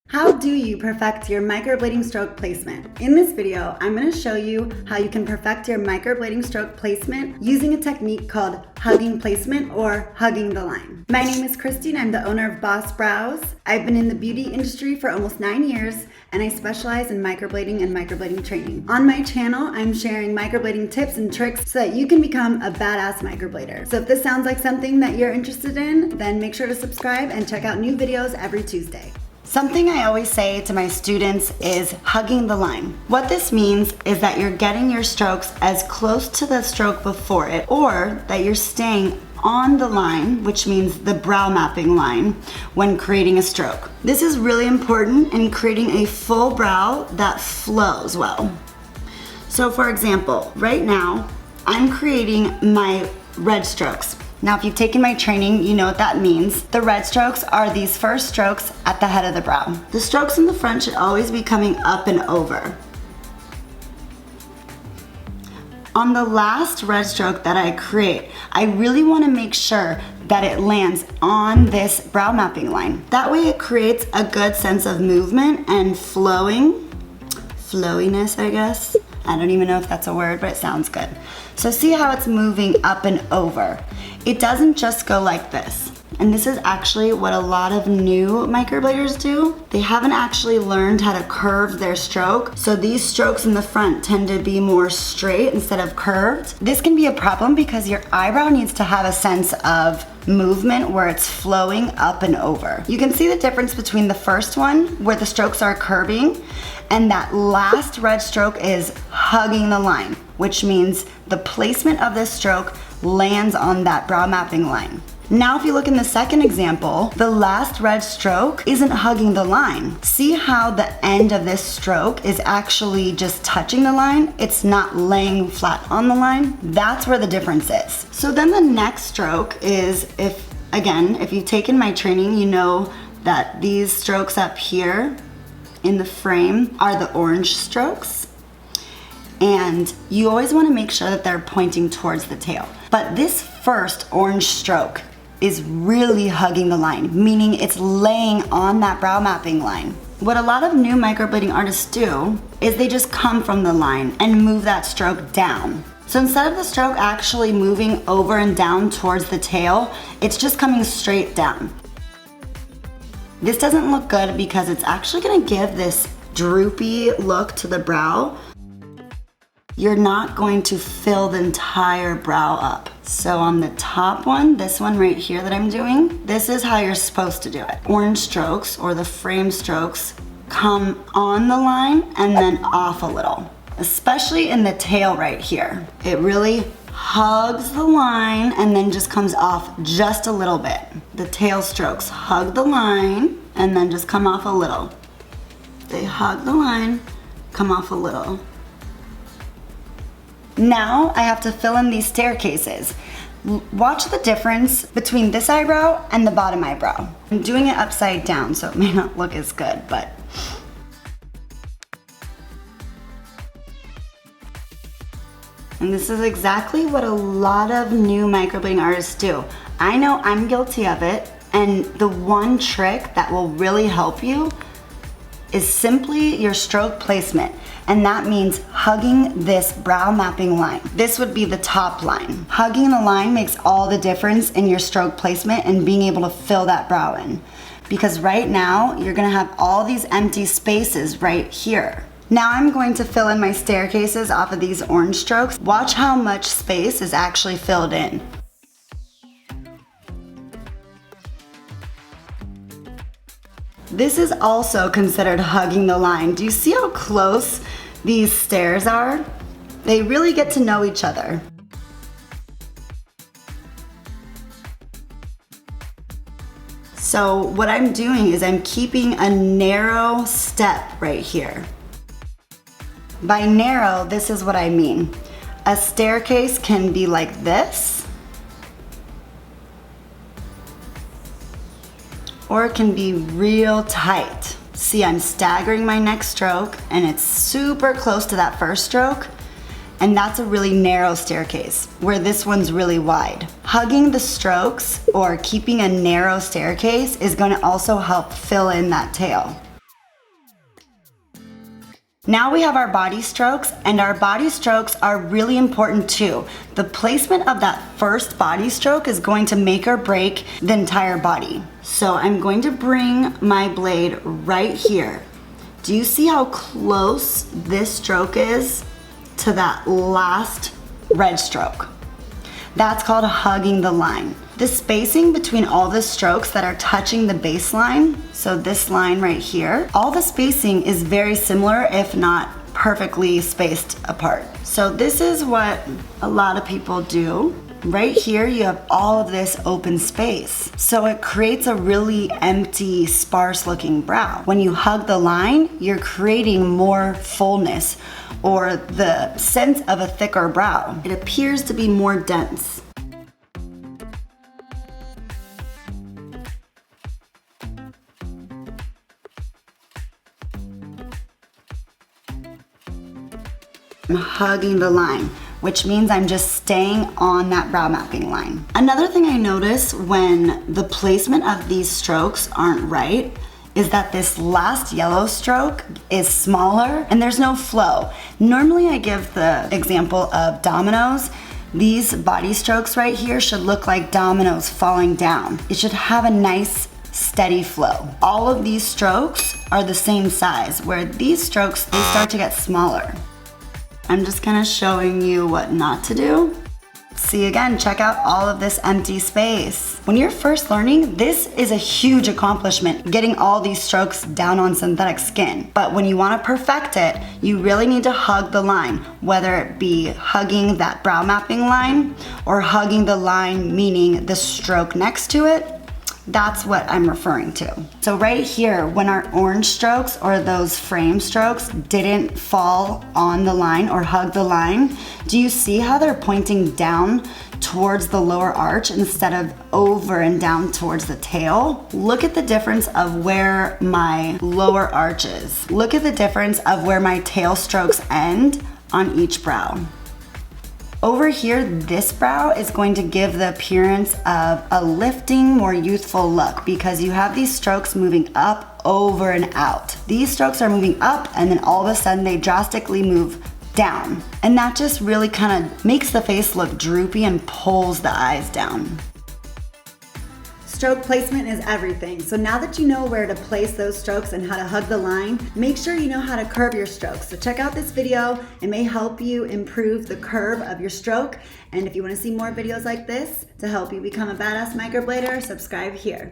How do you perfect your microblading stroke placement? In this video, I'm going to show you how you can perfect your microblading stroke placement using a technique called hugging placement or hugging the line. My name is Christine. I'm the owner of Boss Brows. I've been in the beauty industry for almost 9 years and I specialize in microblading and microblading training. On my channel, I'm sharing microblading tips and tricks so that you can become a badass microblader. So if this sounds like something that you're interested in, then make sure to subscribe and check out new videos every Tuesday. Something I always say to my students is hugging the line. What this means is that you're getting your strokes as close to the stroke before it, or that you're staying on the line, which means the brow mapping line, when creating a stroke. This is really important in creating a full brow that flows well. So for example, right now, I'm creating my red strokes. Now, if you've taken my training, you know what that means. The red strokes are these first strokes at the head of the brow. The strokes in the front should always be coming up and over. On the last red stroke that I create, I really want to make sure that it lands on this brow mapping line. That way it creates a good sense of movement and flowiness, I guess. I don't even know if that's a word, but it sounds good. So see how it's moving up and over. It doesn't just go like this. And this is actually what a lot of new microbladers do. They haven't actually learned how to curve their stroke. So these strokes in the front tend to be more straight instead of curved. This can be a problem because your eyebrow needs to have a sense of movement where it's flowing up and over. You can see the difference between the first one where the strokes are curving and that last red stroke is hugging the line, which means the placement of this stroke lands on that brow mapping line. Now if you look in the second example, the last red stroke isn't hugging the line. See how the end of this stroke is actually just touching the line? It's not laying flat on the line. That's where the difference is. So then the next stroke is, if you've taken my training, you know that these strokes up here in the frame are the orange strokes. And you always want to make sure that they're pointing towards the tail. But this first orange stroke is really hugging the line, meaning it's laying on that brow mapping line. What a lot of new microblading artists do is they just come from the line and move that stroke down. So instead of the stroke actually moving over and down towards the tail, it's just coming straight down. This doesn't look good because it's actually gonna give this droopy look to the brow. You're not going to fill the entire brow up. So on the top one, this one right here that I'm doing, this is how you're supposed to do it. Orange strokes, or the frame strokes, come on the line and then off a little, especially in the tail right here. It really hugs the line and then just comes off just a little bit. The tail strokes hug the line and then just come off a little. They hug the line, come off a little. Now I have to fill in these staircases. Watch the difference between this eyebrow and the bottom eyebrow. I'm doing it upside down, so it may not look as good, but. And this is exactly what a lot of new microblading artists do. I know I'm guilty of it, and the one trick that will really help you is simply your stroke placement. And that means hugging this brow mapping line. This would be the top line. Hugging the line makes all the difference in your stroke placement and being able to fill that brow in. Because right now, you're gonna have all these empty spaces right here. Now I'm going to fill in my staircases off of these orange strokes. Watch how much space is actually filled in. This is also considered hugging the line. Do you see how close these stairs are? They really get to know each other. So what I'm doing is I'm keeping a narrow step right here. By narrow, this is what I mean. A staircase can be like this, or it can be real tight. See, I'm staggering my next stroke and it's super close to that first stroke, and that's a really narrow staircase, where this one's really wide. Hugging the strokes or keeping a narrow staircase is gonna also help fill in that tail. Now we have our body strokes, and our body strokes are really important too. The placement of that first body stroke is going to make or break the entire body. So I'm going to bring my blade right here. Do you see how close this stroke is to that last red stroke? That's called hugging the line. The spacing between all the strokes that are touching the baseline, so this line right here, all the spacing is very similar, if not perfectly spaced apart. So this is what a lot of people do. Right here, you have all of this open space. So it creates a really empty, sparse looking brow. When you hug the line, you're creating more fullness or the sense of a thicker brow. It appears to be more dense. I'm hugging the line, which means I'm just staying on that brow mapping line. Another thing I notice when the placement of these strokes aren't right is that this last yellow stroke is smaller and there's no flow. Normally I give the example of dominoes. These body strokes right here should look like dominoes falling down. It should have a nice steady flow. All of these strokes are the same size, where these strokes, they start to get smaller. I'm just kind of showing you what not to do. See, again, check out all of this empty space. When you're first learning, this is a huge accomplishment, getting all these strokes down on synthetic skin. But when you want to perfect it, you really need to hug the line, whether it be hugging that brow mapping line or hugging the line, meaning the stroke next to it. That's what I'm referring to. So right here, when our orange strokes or those frame strokes didn't fall on the line or hug the line, do you see how they're pointing down towards the lower arch instead of over and down towards the tail? Look at the difference of where my lower arch is. Look at the difference of where my tail strokes end on each brow. Over here, this brow is going to give the appearance of a lifting, more youthful look because you have these strokes moving up, over, and out. These strokes are moving up and then all of a sudden they drastically move down. And that just really kind of makes the face look droopy and pulls the eyes down. Stroke placement is everything. So now that you know where to place those strokes and how to hug the line, make sure you know how to curve your strokes. So check out this video. It may help you improve the curve of your stroke. And if you want to see more videos like this to help you become a badass microblader, subscribe here.